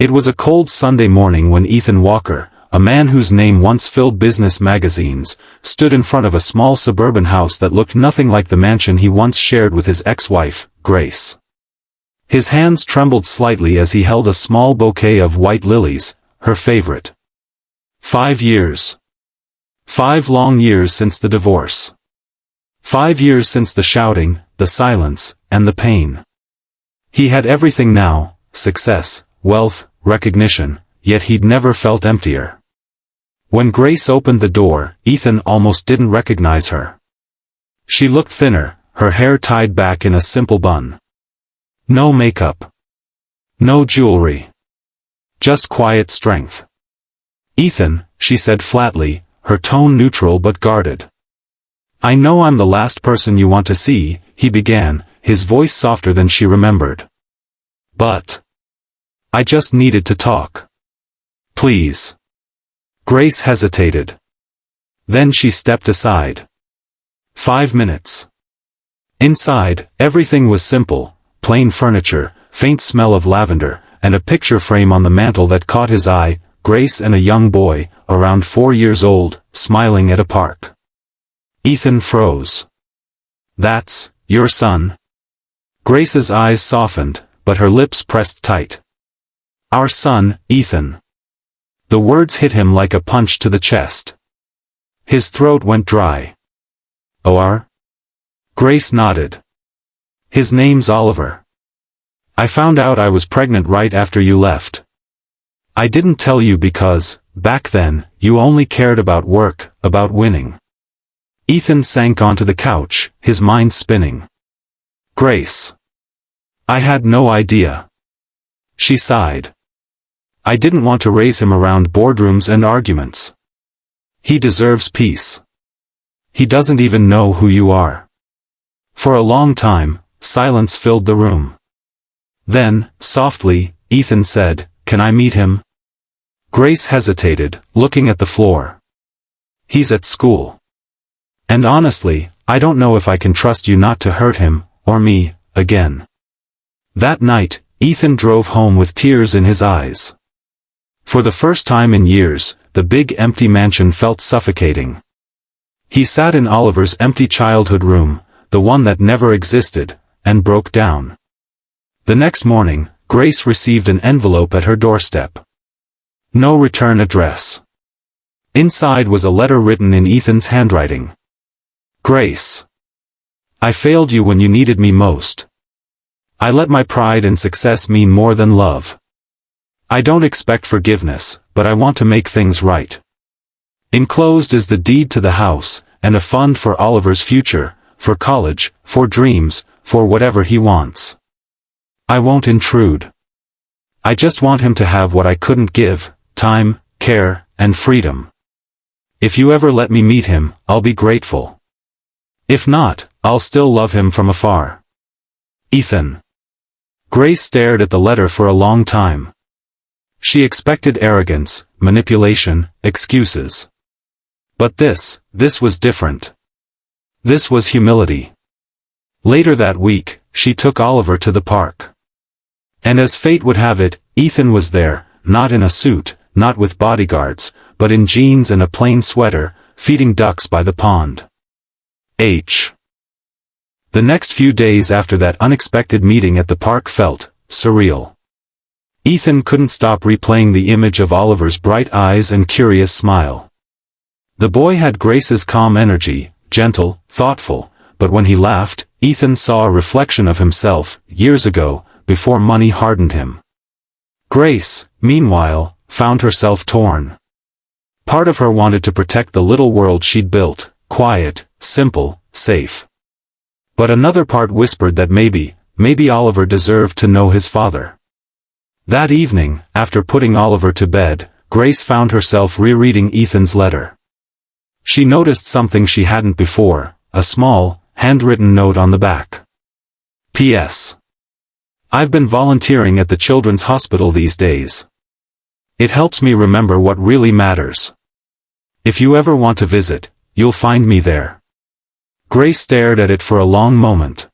It was a cold Sunday morning when Ethan Walker, a man whose name once filled business magazines, stood in front of a small suburban house that looked nothing like the mansion he once shared with his ex-wife, Grace. His hands trembled slightly as he held a small bouquet of white lilies, her favorite. 5 years. 5 long years since the divorce. 5 years since the shouting, the silence, and the pain. He had everything now, success, wealth, recognition, yet he'd never felt emptier. When Grace opened the door, Ethan almost didn't recognize her. She looked thinner, her hair tied back in a simple bun. No makeup. No jewelry. Just quiet strength. "Ethan," she said flatly, her tone neutral but guarded. "I know I'm the last person you want to see," he began, his voice softer than she remembered. "But I just needed to talk. Please." Grace hesitated. Then she stepped aside. 5 minutes. Inside, everything was simple, plain furniture, faint smell of lavender, and a picture frame on the mantel that caught his eye, Grace and a young boy, around 4 years old, smiling at a park. Ethan froze. "That's your son?" Grace's eyes softened, but her lips pressed tight. "Our son, Ethan." The words hit him like a punch to the chest. His throat went dry. "OR?" Grace nodded. "His name's Oliver. I found out I was pregnant right after you left. I didn't tell you because, back then, you only cared about work, about winning." Ethan sank onto the couch, his mind spinning. "Grace. I had no idea." She sighed. "I didn't want to raise him around boardrooms and arguments. He deserves peace. He doesn't even know who you are." For a long time, silence filled the room. Then, softly, Ethan said, "Can I meet him?" Grace hesitated, looking at the floor. "He's at school. And honestly, I don't know if I can trust you not to hurt him, or me, again." That night, Ethan drove home with tears in his eyes. For the first time in years, the big empty mansion felt suffocating. He sat in Oliver's empty childhood room, the one that never existed, and broke down. The next morning, Grace received an envelope at her doorstep. No return address. Inside was a letter written in Ethan's handwriting. "Grace. I failed you when you needed me most. I let my pride and success mean more than love. I don't expect forgiveness, but I want to make things right. Enclosed is the deed to the house, and a fund for Oliver's future, for college, for dreams, for whatever he wants. I won't intrude. I just want him to have what I couldn't give, time, care, and freedom. If you ever let me meet him, I'll be grateful. If not, I'll still love him from afar. Ethan." Grace stared at the letter for a long time. She expected arrogance, manipulation, excuses. But this was different. This was humility. Later that week, she took Oliver to the park. And as fate would have it, Ethan was there, not in a suit, not with bodyguards, but in jeans and a plain sweater, feeding ducks by the pond. The next few days after that unexpected meeting at the park felt surreal. Ethan couldn't stop replaying the image of Oliver's bright eyes and curious smile. The boy had Grace's calm energy, gentle, thoughtful, but when he laughed, Ethan saw a reflection of himself, years ago, before money hardened him. Grace, meanwhile, found herself torn. Part of her wanted to protect the little world she'd built, quiet, simple, safe. But another part whispered that maybe Oliver deserved to know his father. That evening, after putting Oliver to bed, Grace found herself rereading Ethan's letter. She noticed something she hadn't before, a small, handwritten note on the back. "P.S. I've been volunteering at the Children's Hospital these days. It helps me remember what really matters. If you ever want to visit, you'll find me there." Grace stared at it for a long moment.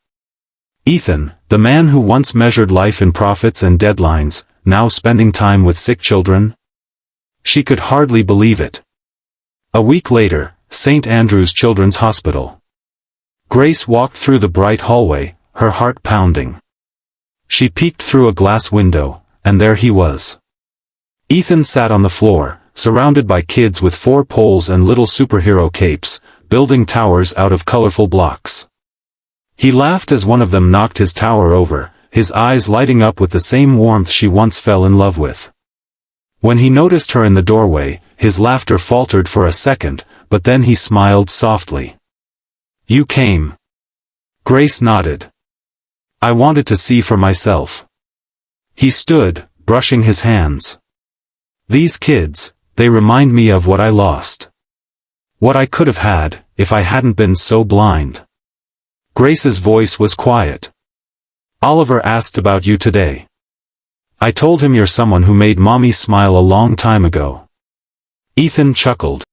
Ethan, the man who once measured life in profits and deadlines, now spending time with sick children? She could hardly believe it. A week later, St. Andrew's Children's Hospital. Grace walked through the bright hallway, her heart pounding. She peeked through a glass window, and there he was. Ethan sat on the floor, surrounded by kids with 4 poles and little superhero capes, building towers out of colorful blocks. He laughed as one of them knocked his tower over, his eyes lighting up with the same warmth she once fell in love with. When he noticed her in the doorway, his laughter faltered for a second, but then he smiled softly. "You came." Grace nodded. "I wanted to see for myself." He stood, brushing his hands. "These kids, they remind me of what I lost. What I could have had, if I hadn't been so blind." Grace's voice was quiet. "Oliver asked about you today. I told him you're someone who made Mommy smile a long time ago." Ethan chuckled.